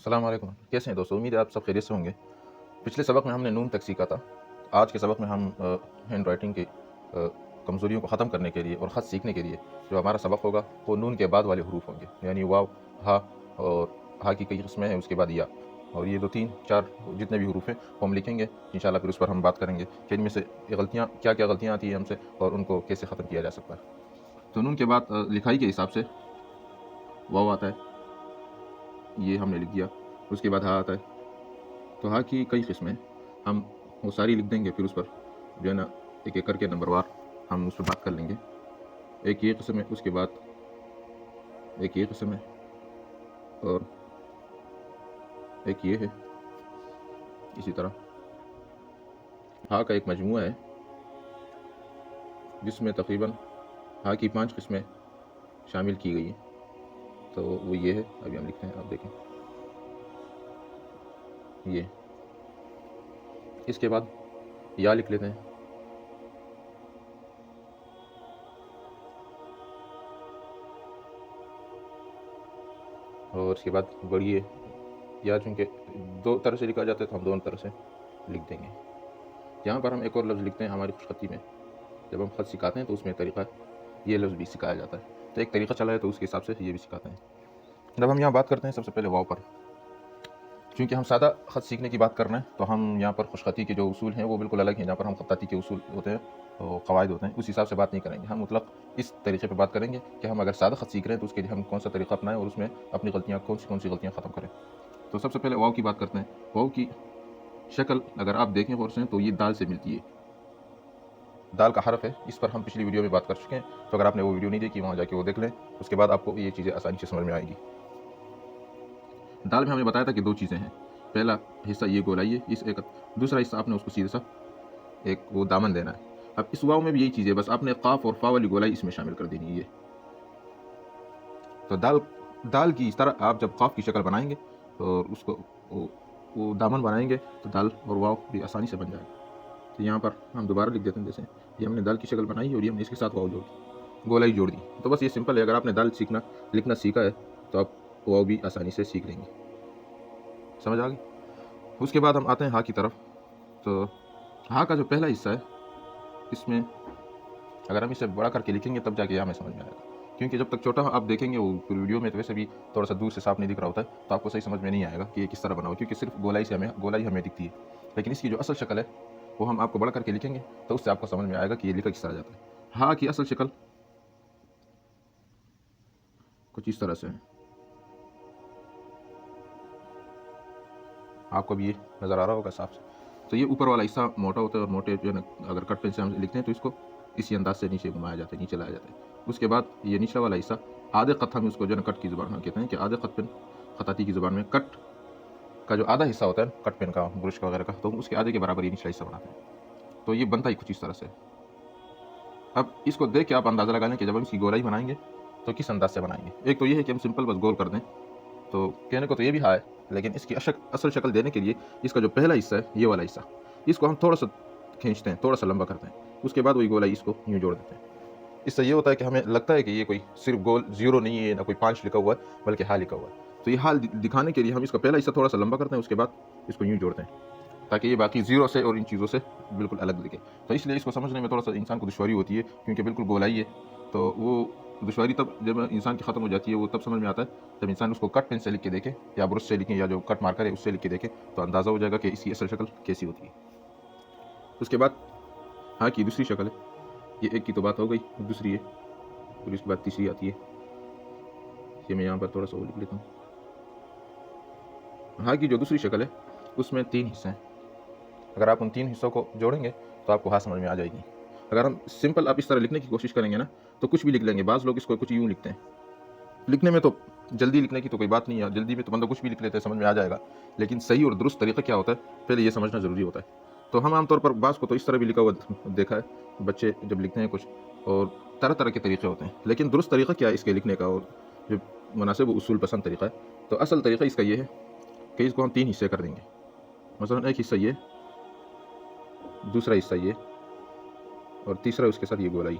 अस्सलाम वालेकुम। कैसे हैं दोस्तों? उम्मीद है आप सब खैरियत से होंगे। पिछले सबक में हमने नून तक सीखा था। आज के सबक में हम हैंड राइटिंग की कमज़ोरियों को ख़त्म करने के लिए और ख़त सीखने के लिए जो हमारा सबक होगा वो नून के बाद वाले हरूफ होंगे, यानी वाव, हा और हा की कई किस्में हैं, उसके बाद या, और ये 2 3 4 जितने भी हरूफ हैं वो हम लिखेंगे इंशाल्लाह। फिर उस पर हम बात करेंगे कि इनमें से ये गलतियाँ क्या क्या गलतियाँ आती हैं हमसे और उनको कैसे ख़त्म किया जा सकता है। तो नून के बाद लिखाई के हिसाब से वाव आता है, ये हमने लिख दिया। उसके बाद हा आता है। तो हाँ की कई किस्में हैं, हम वो सारी लिख देंगे। फिर उस पर जो है ना एक एक करके नंबरवार हम उस पर बात कर लेंगे। एक ये किस्म है, उसके बाद एक ये किस्म है, और एक ये है। इसी तरह हाँ का एक मजमूआ है जिसमें तकरीबन हाँ की 5 किस्में शामिल की गई हैं। तो वो ये है, अभी हम लिखते हैं, आप देखें ये। इसके बाद या लिख लेते हैं, और उसके बाद बढ़िए या, चूँकि 2 तरह से लिखा जाता है तो हम दोनों तरह से लिख देंगे। यहाँ पर हम एक और लफ्ज़ लिखते हैं हमारी खुशखती में, जब हम ख़त सिखाते हैं तो उसमें तरीक़ा ये लफ्ज़ भी सिखाया जाता है। तो एक तरीक़ा चला है तो उसके हिसाब से ये भी सिखाते हैं। जब हम यहाँ बात करते हैं सबसे पहले वाव पर, क्योंकि हम सादा ख़त सीखने की बात कर रहे हैं तो हम यहाँ पर खुशखती के जो उसूल हैं वो बिल्कुल अलग हैं। जहाँ पर हम ख़त्ताती के उसूल होते हैं, तो क़वाइद होते हैं, उस हिसाब से बात नहीं करेंगे। हम मुतलक़ इस तरीक़े पर बात करेंगे कि हम अगर सादा ख़त सीख रहे हैं तो उसके लिए हम कौन सा तरीक़ा अपनाएँ और उसमें अपनी गलतियाँ कौन सी गलतियाँ ख़त्म करें। तो सबसे पहले वाव की बात करते हैं। वाव की शक्ल अगर आप देखें गौर से तो ये दाल से मिलती है। दाल का हरफ है, इस पर हम पिछली वीडियो में बात कर चुके हैं, तो अगर आपने वो वीडियो नहीं देखी वहाँ जाके वो देख लें, उसके बाद आपको ये चीज़ें आसानी से समझ में आएगी। दाल में हमने बताया था कि 2 चीज़ें हैं। पहला हिस्सा ये गोलाई है, इस एक, दूसरा हिस्सा आपने उसको सीधा सा एक वो दामन देना है। अब इस वाव में भी यही चीज़ है, बस आपने क़ाफ और फ़ा वाली गोलाई इसमें शामिल कर देनी है ये। तो दाल की इस तरह आप जब क़ाफ की शक्ल बनाएंगे और उसको वो दामन बनाएंगे तो दाल और वाव भी आसानी से बन जाएगा। तो यहाँ पर हम दोबारा लिख देते हैं, जैसे ये हमने दाल की शक्ल बनाई है और ये हमने इसके साथ वाव जोड़ दी, गोलाई जोड़ दी। तो बस ये सिंपल है। अगर आपने दाल लिखना सीखा है तो आप वाव भी आसानी से सीख लेंगे। समझ आ गई? उसके बाद हम आते हैं हा की तरफ। तो हा का जो पहला हिस्सा है, इसमें अगर हम इसे बड़ा करके लिखेंगे तब जाके हमें समझ में आएगा, क्योंकि जब तक छोटा आप देखेंगे वो वीडियो में तो वैसे भी थोड़ा सा दूर से साफ नहीं दिख रहा होता है, तो आपको सही समझ में नहीं आएगा कि ये किस तरह बना हो, क्योंकि सिर्फ गोलाई हमें दिखती है। लेकिन इसकी जो असल शक्ल है वो हम आपको बड़ा करके लिखेंगे तो उससे आपको समझ में आएगा कि ये लिखा किस तरह जाता है। हा की असल शक्ल कुछ इस तरह से है। आपको भी ये नज़र आ रहा होगा साफ से। तो ये ऊपर वाला हिस्सा मोटा होता है और मोटे जो है ना, अगर कट पेन से हम लिखते हैं तो इसको इसी अंदाज से नीचे घुमाया जाता है, नीचे लाया जाता है। उसके बाद ये निचला वाला हिस्सा आधे ख़त, हम उसको जो है ना कट की ज़ुबान में कहते हैं कि आधे ख़त पेन, ख़ताती की ज़ुबान में कट का जो आधा हिस्सा होता है कट पेन का, ब्रश का वगैरह का, तो उसके आधे के बराबर ये निचला हिस्सा बनाते हैं। तो ये बनता ही कुछ इस तरह से। अब इसको देख के आप अंदाज़ा लगा लें कि जब हम इसकी गोलाई बनाएंगे तो किस अंदाज से बनाएंगे। एक तो ये है कि हम सिंपल बस गोल कर दें, तो कहने को तो ये भी हाँ है, लेकिन इसकी असल शक्ल देने के लिए इसका जो पहला हिस्सा है, ये वाला हिस्सा, इसको हम थोड़ा सा खींचते हैं, थोड़ा सा लंबा करते हैं, उसके बाद वही गोलाई इसको यूँ जोड़ देते हैं। इससे ये होता है कि हमें लगता है कि ये कोई सिर्फ गोल ज़ीरो नहीं है, ना कोई 5 लिखा हुआ है, बल्कि हा लिखा हुआ है। तो ये हाल दिखाने के लिए हम इसका पहला हिस्सा थोड़ा सा लंबा करते हैं, उसके बाद इसको यूँ जोड़ते हैं, ताकि ये बाकी ज़ीरो से और इन चीज़ों से बिल्कुल अलग दिखे। तो इसलिए इसको समझने में थोड़ा सा इंसान को दुश्वारी होती है, क्योंकि बिल्कुल गोलाई है। तो वो दुश्वारी तब जब इंसान की ख़त्म हो जाती है, वो तब समझ में आता है जब इंसान उसको कट पेन से लिख के देखे या ब्रश से लिखें या जो कट मार्कर है उससे लिख के देखे, तो अंदाज़ा हो जाएगा कि इसकी असल शक्ल कैसी होती है। उसके बाद हाँ की दूसरी शक्ल है, ये एक की तो बात हो गई, दूसरी है, फिर उसके बाद तीसरी आती है। ये मैं यहाँ पर थोड़ा सा वो लिख लेता हूँ। हाँ की जो दूसरी शक्ल है उसमें 3 हिस्से हैं। अगर आप उन 3 हिस्सों को जोड़ेंगे तो आपको हाँ समझ में आ जाएगी। अगर हम सिंपल आप इस तरह लिखने की कोशिश करेंगे ना, तो कुछ भी लिख लेंगे। बाज़ लोग इसको कुछ यूँ लिखते हैं। लिखने में तो जल्दी लिखने की तो कोई बात नहीं है, जल्दी में तो बंदा कुछ भी लिख लेता है, समझ में आ जाएगा। लेकिन सही और दुरुस्त तरीक़ा क्या होता है, पहले ये समझना ज़रूरी होता है। तो हम आम तौर पर बाज़ को तो इस तरह भी लिखा हुआ देखा है, बच्चे जब लिखते हैं कुछ, और तरह-तरह के तरीक़े होते हैं। लेकिन दुरुस्त तरीक़ा क्या है इसके लिखने का, और जो मुनासिब उसूल पसंद तरीक़ा है, तो असल तरीक़ा इसका ये है कि इसको हम 3 हिस्से कर देंगे। मसलन एक हिस्सा ये, दूसरा हिस्सा ये, और तीसरा उसके साथ ये गोलाई।